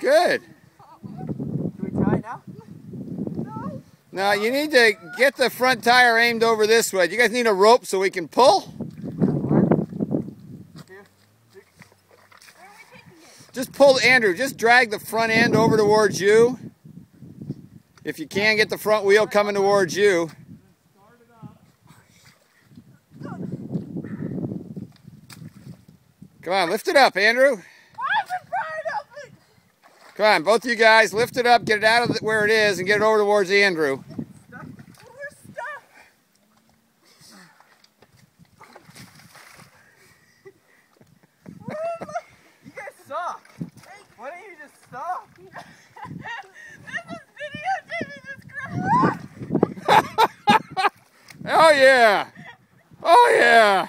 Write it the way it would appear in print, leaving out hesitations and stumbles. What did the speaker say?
Good. Can we try it now? Now you need to get the front tire aimed over this way. You guys need a rope so we can pull? Just pull, Andrew, just drag the front end over towards you. If you can get the front wheel coming towards you. Come on, lift it up, Andrew. Come on, both of you guys, lift it up, get it out of where it is, and get it over towards Andrew. We're stuck. You guys suck. Why don't you just stop? Oh yeah! Oh yeah!